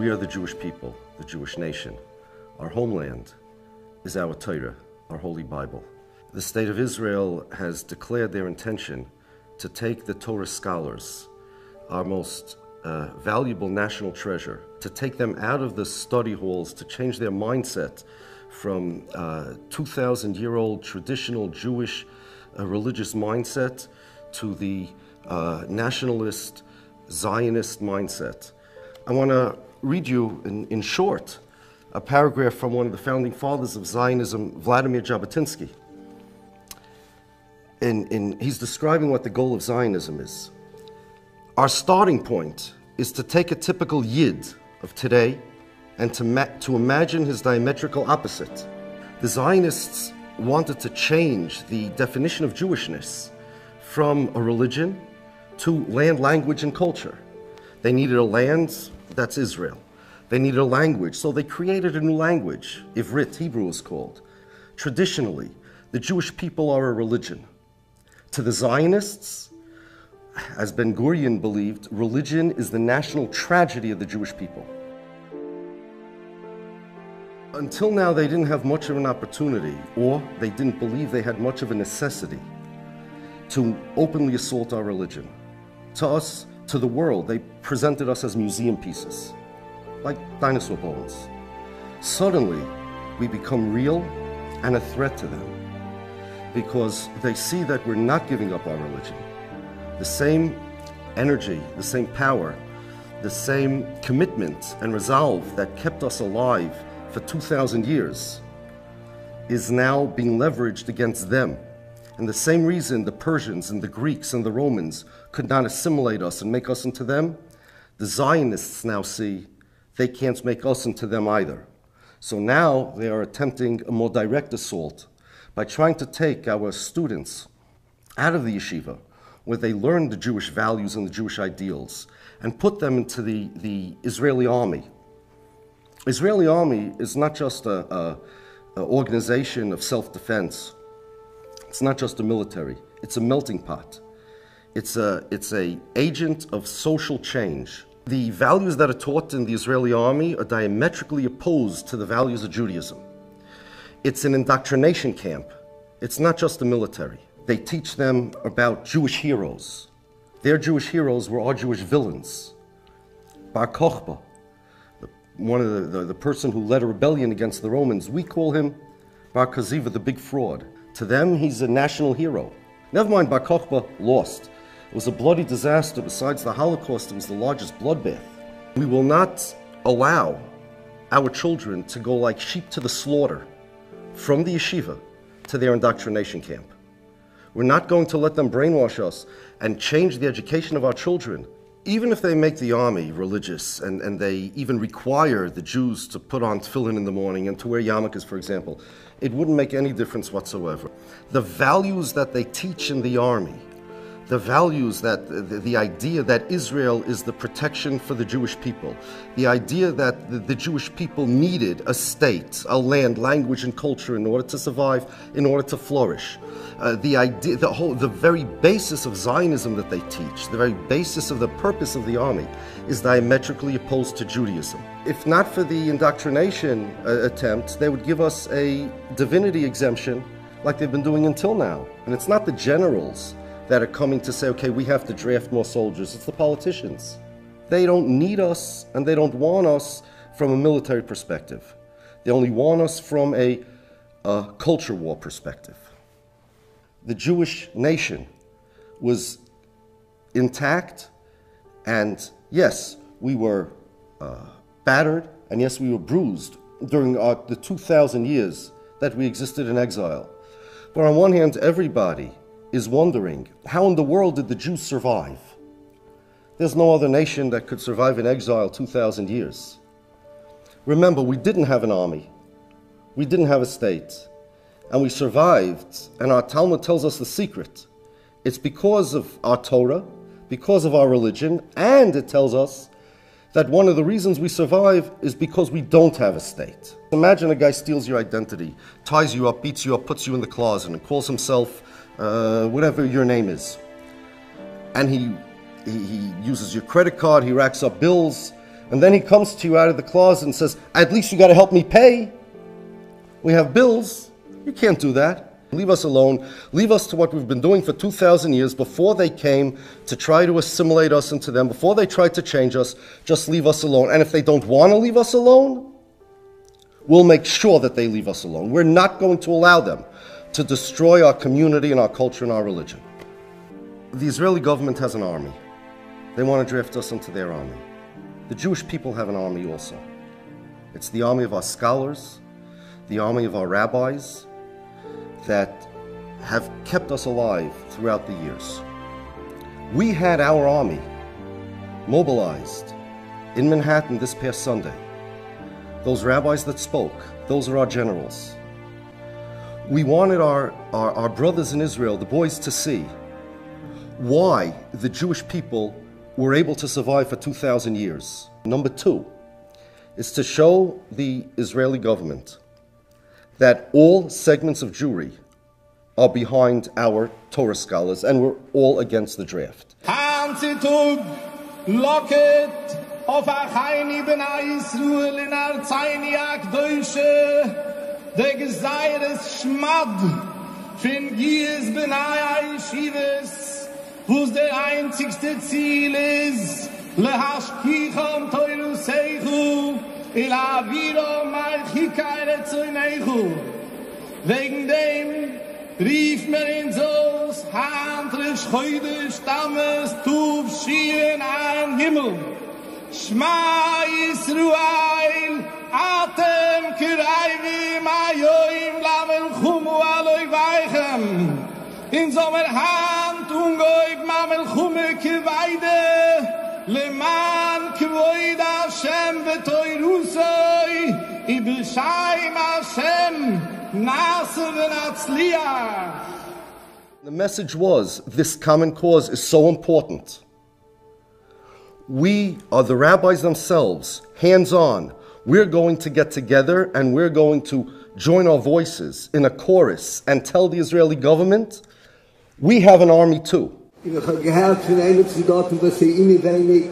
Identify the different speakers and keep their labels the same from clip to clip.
Speaker 1: We are the Jewish people, the Jewish nation. Our homeland is our Torah, our Holy Bible. The State of Israel has declared their intention to take the Torah scholars, our most valuable national treasure, to take them out of the study halls, to change their mindset from 2,000-year-old traditional Jewish religious mindset to the nationalist, Zionist mindset. I want to read you, in short, a paragraph from one of the founding fathers of Zionism, Vladimir Jabotinsky. He's describing what the goal of Zionism is. Our starting point is to take a typical Yid of today and to imagine his diametrical opposite. The Zionists wanted to change the definition of Jewishness from a religion to land, language, and culture. They needed a land, that's Israel. They needed a language, so they created a new language. Ivrit, Hebrew is called. Traditionally, the Jewish people are a religion. To the Zionists, as Ben Gurion believed, religion is the national tragedy of the Jewish people. Until now, they didn't have much of an opportunity, or they didn't believe they had much of a necessity to openly assault our religion. To us, to the world, they presented us as museum pieces, like dinosaur bones. Suddenly, we become real and a threat to them because they see that we're not giving up our religion. The same energy, the same power, the same commitment and resolve that kept us alive for 2,000 years is now being leveraged against them. And the same reason the Persians and the Greeks and the Romans could not assimilate us and make us into them, the Zionists now see they can't make us into them either. So now they are attempting a more direct assault by trying to take our students out of the yeshiva, where they learn the Jewish values and the Jewish ideals, and put them into the Israeli army. Israeli army is not just an organization of self-defense. It's not just a military. It's a melting pot. It's a agent of social change. The values that are taught in the Israeli army are diametrically opposed to the values of Judaism. It's an indoctrination camp. It's not just a military. They teach them about Jewish heroes. Their Jewish heroes were our Jewish villains. Bar Kokhba, one of the person who led a rebellion against the Romans, we call him Bar Kokhba, the big fraud. To them, he's a national hero. Never mind, Bar Kokhba lost. It was a bloody disaster. Besides the Holocaust, it was the largest bloodbath. We will not allow our children to go like sheep to the slaughter from the yeshiva to their indoctrination camp. We're not going to let them brainwash us and change the education of our children. Even if they make the army religious and they even require the Jews to put on tefillin in the morning and to wear yarmulkes, for example, it wouldn't make any difference whatsoever. The values that they teach in the army, the values that, the idea that Israel is the protection for the Jewish people, the idea that the Jewish people needed a state, a land, language, and culture in order to survive, in order to flourish. The idea, the very basis of Zionism that they teach, the very basis of the purpose of the army, is diametrically opposed to Judaism. If not for the indoctrination attempt, they would give us a divinity exemption like they've been doing until now. And it's not the generals that are coming to say, okay, we have to draft more soldiers. It's the politicians. They don't need us and they don't want us from a military perspective. They only want us from a culture war perspective. The Jewish nation was intact, and yes, we were battered, and yes, we were bruised during the 2,000 years that we existed in exile. But on one hand, everybody is wondering, how in the world did the Jews survive? There's no other nation that could survive in exile 2,000 years. Remember, we didn't have an army. We didn't have a state. And we survived, and our Talmud tells us the secret. It's because of our Torah, because of our religion, and it tells us that one of the reasons we survive is because we don't have a state. Imagine a guy steals your identity, ties you up, beats you up, puts you in the closet, and calls himself whatever your name is. And he uses your credit card, he racks up bills, And then he comes to you out of the closet and says, at least you got to help me pay. We have bills. You can't do that. Leave us alone. Leave us to what we've been doing for 2,000 years before they came to try to assimilate us into them, before they tried to change us. Just leave us alone. And if they don't want to leave us alone, we'll make sure that they leave us alone. We're not going to allow them to destroy our community and our culture and our religion. The Israeli government has an army. They want to draft us into their army. The Jewish people have an army also. It's the army of our scholars, the army of our rabbis, that have kept us alive throughout the years. We had our army mobilized in Manhattan this past Sunday. Those rabbis that spoke, those are our generals. We wanted our brothers in Israel, the boys, to see why the Jewish people were able to survive for 2,000 years. Number two is to show the Israeli government that all segments of Jewry are behind our Torah scholars, and we're all against the draft.
Speaker 2: Who's der einzigste Ziel ist, lehashkicham teuru seichu, ila viro malchikaire zuinechu. Wegen dem rief mir in Sos, handrisch heute stammes, tuf schielen an Himmel. Shma Yisrael, atem kirayvim ayoim lamel chumu aloi weichem. In sommer hand ungoib mamel chume keweide, leman kvoid Hashem v'toirusoi, ib'shaim Hashem nasa v'natzliach.
Speaker 1: The message was, this common cause is so important. We are the rabbis themselves, hands-on. We're going to get together and we're going to join our voices in a chorus and tell the Israeli government, we have an army too.
Speaker 3: Ich habe gehört von einem Soldaten, dass immer wenig,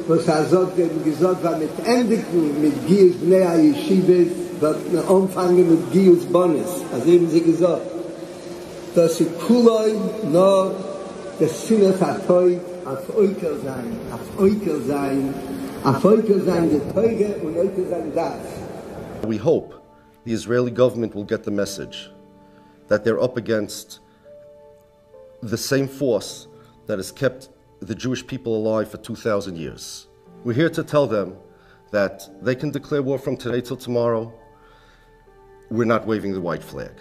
Speaker 3: was sagt, gesagt war mit Endigen, mit Gius Bnei Yeshivas, wird anfangen mit Gius Bonis. Also haben sie gesagt, dass sie Kuloi nur das Sinne verteut, auf Eukel sein, auf Eukel sein, auf Eukel sein, der Teuge und Eukel sein das.
Speaker 1: We hope the Israeli government will get the message that they're up against the same force that has kept the Jewish people alive for 2,000 years. We're here to tell them that they can declare war from today till tomorrow. We're not waving the white flag.